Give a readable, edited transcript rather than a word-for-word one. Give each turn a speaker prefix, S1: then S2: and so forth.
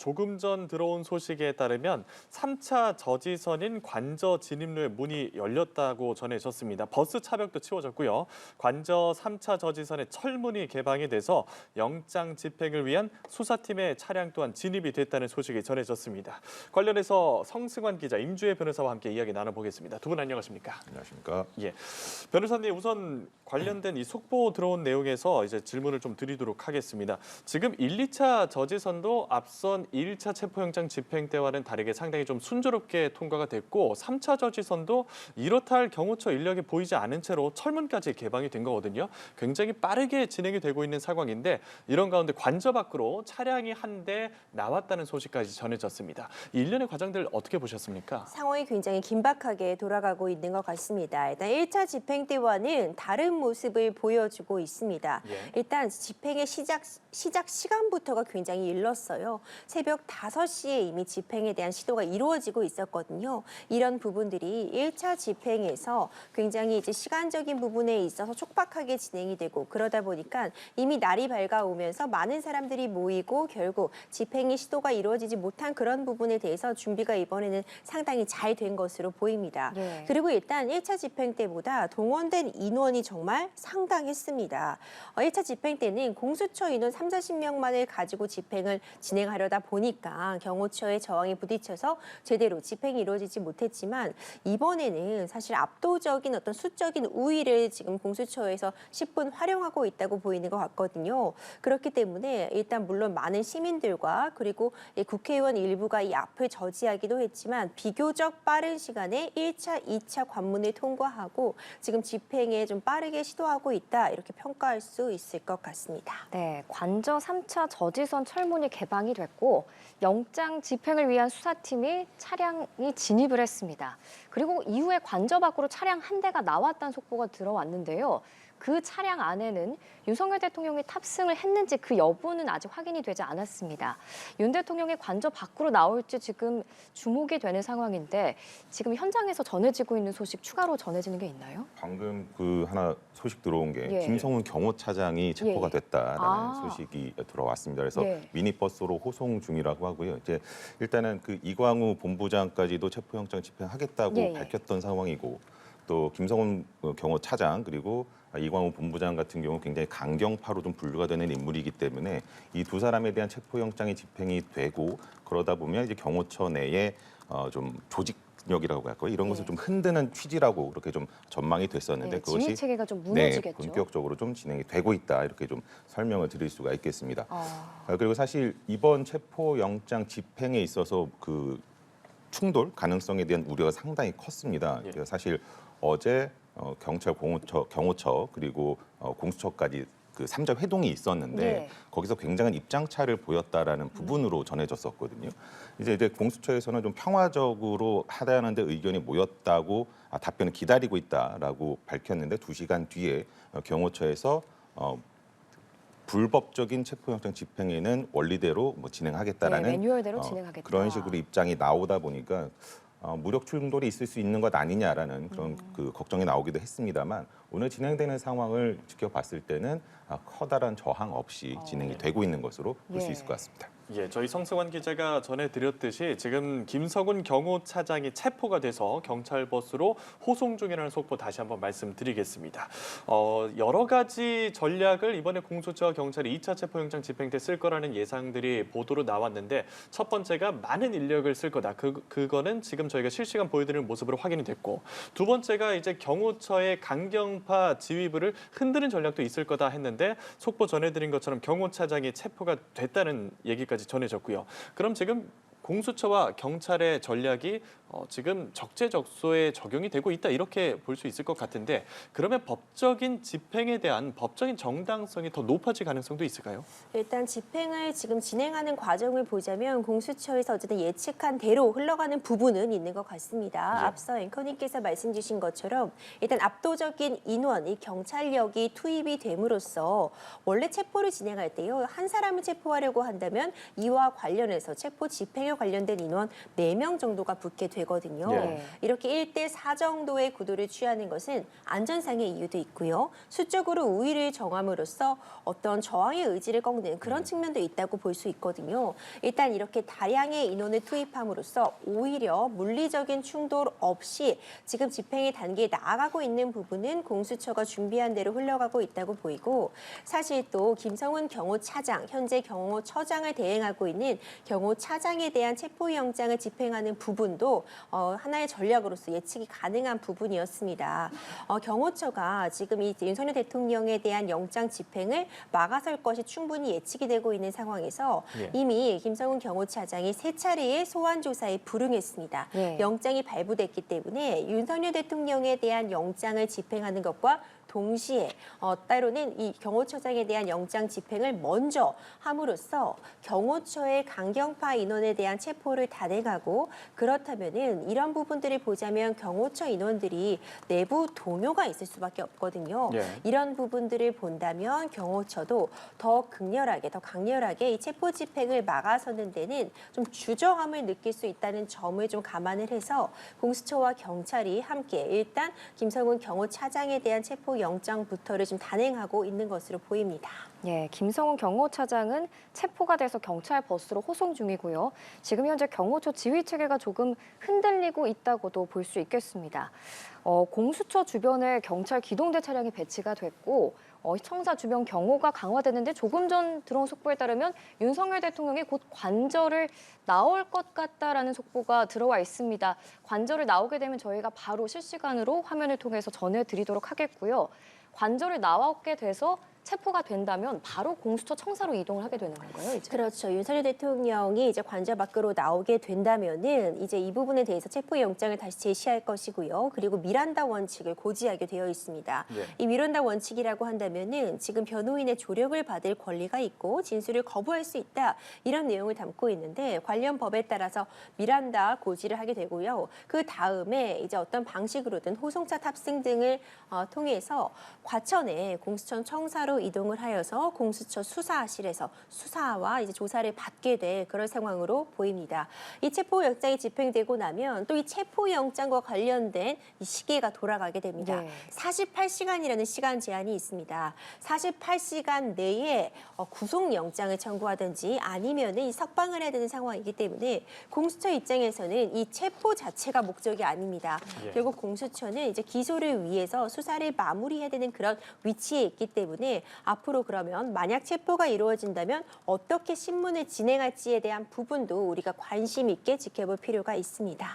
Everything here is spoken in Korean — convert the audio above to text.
S1: 조금 전 들어온 소식에 따르면 3차 저지선인 관저 진입로의 문이 열렸다고 전해졌습니다. 버스 차벽도 치워졌고요. 관저 3차 저지선의 철문이 개방이 돼서 영장 집행을 위한 수사팀의 차량 또한 진입이 됐다는 소식이 전해졌습니다. 관련해서 성승환 기자, 임주혜 변호사와 함께 이야기 나눠보겠습니다. 두 분 안녕하십니까?
S2: 안녕하십니까?
S1: 예, 변호사님 우선 관련된 이 속보 들어온 내용에서 이제 질문을 좀 드리도록 하겠습니다. 지금 1, 2차 저지선도 앞선 1차 체포영장 집행 때와는 다르게 상당히 좀 순조롭게 통과가 됐고 3차 저지선도 이렇다 할 경호처 인력이 보이지 않은 채로 철문까지 개방이 된 거거든요. 굉장히 빠르게 진행이 되고 있는 상황인데 이런 가운데 관저 밖으로 차량이 한 대 나왔다는 소식까지 전해졌습니다. 이 일련의 과정들 어떻게 보셨습니까?
S3: 상황이 굉장히 긴박하게 돌아가고 있는 것 같습니다. 일단 1차 집행 때와는 다른 모습을 보여주고 있습니다.
S1: 예.
S3: 일단 집행의 시작 시간부터가 굉장히 일렀어요. 새벽 5시에 이미 집행에 대한 시도가 이루어지고 있었거든요. 이런 부분들이 1차 집행에서 굉장히 이제 시간적인 부분에 있어서 촉박하게 진행이 되고 그러다 보니까 이미 날이 밝아오면서 많은 사람들이 모이고 결국 집행의 시도가 이루어지지 못한 그런 부분에 대해서 준비가 이번에는 상당히 잘 된 것으로 보입니다.
S4: 네.
S3: 그리고 일단 1차 집행 때보다 동원된 인원이 정말 상당했습니다. 1차 집행 때는 공수처 인원 30~40명만을 가지고 집행을 진행하려다 보니까 경호처의 저항에 부딪혀서 제대로 집행이 이루어지지 못했지만 이번에는 사실 압도적인 어떤 수적인 우위를 지금 공수처에서 10분 활용하고 있다고 보이는 것 같거든요. 그렇기 때문에 일단 물론 많은 시민들과 그리고 국회의원 일부가 이 앞을 저지하기도 했지만 비교적 빠른 시간에 1차, 2차 관문을 통과하고 지금 집행에 좀 빠르게 시도하고 있다 이렇게 평가할 수 있을 것 같습니다.
S4: 네, 관저 3차 저지선 철문이 개방이 됐고 영장 집행을 위한 수사팀이 차량이 진입을 했습니다. 그리고 이후에 관저 밖으로 차량 한 대가 나왔다는 속보가 들어왔는데요. 그 차량 안에는 윤석열 대통령이 탑승을 했는지 그 여부는 아직 확인이 되지 않았습니다. 윤 대통령이 관저 밖으로 나올지 지금 주목이 되는 상황인데 지금 현장에서 전해지고 있는 소식 추가로 전해지는 게 있나요?
S2: 방금 그 하나 소식 들어온 게
S4: 예.
S2: 김성훈 경호차장이 체포가
S4: 예.
S2: 됐다라는 소식이 들어왔습니다. 그래서
S4: 예.
S2: 미니버스로 호송 중이라고 하고요. 이제 일단은 그 이광우 본부장까지도 체포영장 집행하겠다고
S4: 예.
S2: 밝혔던 상황이고 또 김성훈 경호차장 그리고 이광우 본부장 같은 경우 굉장히 강경파로 좀 분류가 되는 인물이기 때문에 이 두 사람에 대한 체포영장이 집행이 되고 그러다 보면 이제 경호처 내에 좀 조직력이라고 할까요? 이런 것을 좀 흔드는 취지라고 그렇게 좀 전망이 됐었는데
S4: 네,
S2: 그것이
S4: 지휘 체계가 좀 무너지겠죠.
S2: 본격적으로 좀 진행이 되고 있다 이렇게 좀 설명을 드릴 수가 있겠습니다.
S4: 아.
S2: 그리고 사실 이번 체포영장 집행에 있어서 그 충돌 가능성에 대한 우려가 상당히 컸습니다.
S1: 예.
S2: 그래서 사실 어제 경찰 경호처 그리고 공수처까지 그 3자 회동이 있었는데
S4: 네.
S2: 거기서 굉장한 입장차를 보였다라는 부분으로 전해졌었거든요. 이제 공수처에서는 좀 평화적으로 하다는 데 의견이 모였다고 답변을 기다리고 있다라고 밝혔는데 2시간 뒤에 경호처에서 불법적인 체포영장 집행에는 원리대로 진행하겠다라는
S4: 네, 매뉴얼대로 진행하겠다.
S2: 그런 식으로 입장이 나오다 보니까 무력 충돌이 있을 수 있는 것 아니냐라는 그런 그 걱정이 나오기도 했습니다만 오늘 진행되는 상황을 지켜봤을 때는 커다란 저항 없이 진행이 되고 있는 것으로 볼 수
S4: 예.
S2: 있을 것 같습니다.
S1: 예, 저희 성승환 기자가 전해드렸듯이 지금 김성훈 경호차장이 체포가 돼서 경찰 버스로 호송 중이라는 속보 다시 한번 말씀드리겠습니다. 여러 가지 전략을 이번에 공수처와 경찰이 2차 체포영장 집행 때 쓸 거라는 예상들이 보도로 나왔는데 첫 번째가 많은 인력을 쓸 거다. 그거는 지금 저희가 실시간 보여드리는 모습으로 확인이 됐고 두 번째가 이제 경호처의 강경파 지휘부를 흔드는 전략도 있을 거다 했는데 속보 전해드린 것처럼 경호차장이 체포가 됐다는 얘기까지 전해졌고요. 그럼 지금 공수처와 경찰의 전략이 지금 적재적소에 적용이 되고 있다 이렇게 볼 수 있을 것 같은데 그러면 법적인 집행에 대한 법적인 정당성이 더 높아질 가능성도 있을까요?
S3: 일단 집행을 지금 진행하는 과정을 보자면 공수처에서 어쨌든 예측한 대로 흘러가는 부분은 있는 것 같습니다.
S1: 예.
S3: 앞서 앵커님께서 말씀 주신 것처럼 일단 압도적인 인원, 이 경찰력이 투입이 됨으로써 원래 체포를 진행할 때요. 한 사람을 체포하려고 한다면 이와 관련해서 체포 집행에 윤석열 관련된 인원 4명 정도가 붙게 되거든요.
S1: 예.
S3: 이렇게 1대4 정도의 구도를 취하는 것은 안전상의 이유도 있고요. 수적으로 우위를 정함으로써 어떤 저항의 의지를 꺾는 그런 측면도 있다고 볼 수 있거든요. 일단 이렇게 다량의 인원을 투입함으로써 오히려 물리적인 충돌 없이 지금 집행의 단계에 나아가고 있는 부분은 공수처가 준비한 대로 흘러가고 있다고 보이고, 사실 또 김성훈 경호차장, 현재 경호처장을 대행하고 있는 경호차장에 대한 체포영장을 집행하는 부분도 하나의 전략으로서 예측이 가능한 부분이었습니다. 경호처가 지금 이 윤석열 대통령에 대한 영장 집행을 막아설 것이 충분히 예측이 되고 있는 상황에서
S1: 예.
S3: 이미 김성훈 경호차장이 3차례의 소환 조사에 불응했습니다.
S4: 예.
S3: 영장이 발부됐기 때문에 윤석열 대통령에 대한 영장을 집행하는 것과 동시에 따로는 이 경호처장에 대한 영장 집행을 먼저 함으로써 경호처의 강경파 인원에 대한 체포를 단행하고, 그렇다면은 이런 부분들을 보자면 경호처 인원들이 내부 동요가 있을 수밖에 없거든요.
S1: 예.
S3: 이런 부분들을 본다면 경호처도 더 극렬하게, 더 강렬하게 이 체포 집행을 막아서는 데는 좀 주저함을 느낄 수 있다는 점을 좀 감안을 해서 공수처와 경찰이 함께 일단 김성훈 경호차장에 대한 체포 영장부터를 좀 단행하고 있는 것으로 보입니다.
S4: 예, 김성훈 경호차장은 체포가 돼서 경찰 버스로 호송 중이고요. 지금 현재 경호처 지휘 체계가 조금 흔들리고 있다고도 볼 수 있겠습니다. 공수처 주변에 경찰 기동대 차량이 배치가 됐고, 청사 주변 경호가 강화되는데 조금 전 들어온 속보에 따르면 윤석열 대통령이 곧 관저를 나올 것 같다라는 속보가 들어와 있습니다. 관저를 나오게 되면 저희가 바로 실시간으로 화면을 통해서 전해드리도록 하겠고요. 관저를 나오게 돼서 체포가 된다면 바로 공수처 청사로 이동을 하게 되는 건가요, 이제?
S3: 그렇죠. 윤석열 대통령이 이제 관저 밖으로 나오게 된다면은 이제 이 부분에 대해서 체포영장을 다시 제시할 것이고요. 그리고 미란다 원칙을 고지하게 되어 있습니다.
S1: 예.
S3: 이 미란다 원칙이라고 한다면은 지금 변호인의 조력을 받을 권리가 있고 진술을 거부할 수 있다, 이런 내용을 담고 있는데, 관련 법에 따라서 미란다 고지를 하게 되고요. 그 다음에 이제 어떤 방식으로든 호송차 탑승 등을 통해서 과천에 공수처 청사로 이동을 하여서 공수처 수사실에서 수사와 이제 조사를 받게 될 그런 상황으로 보입니다. 이 체포영장이 집행되고 나면 또 이 체포영장과 관련된 이 시계가 돌아가게 됩니다.
S4: 네.
S3: 48시간이라는 시간 제한이 있습니다. 48시간 내에 구속영장을 청구하든지 아니면 이 석방을 해야 되는 상황이기 때문에 공수처 입장에서는 이 체포 자체가 목적이 아닙니다.
S1: 예.
S3: 결국 공수처는 이제 기소를 위해서 수사를 마무리해야 되는 그런 위치에 있기 때문에 앞으로 그러면 만약 체포가 이루어진다면 어떻게 신문을 진행할지에 대한 부분도 우리가 관심 있게 지켜볼 필요가 있습니다.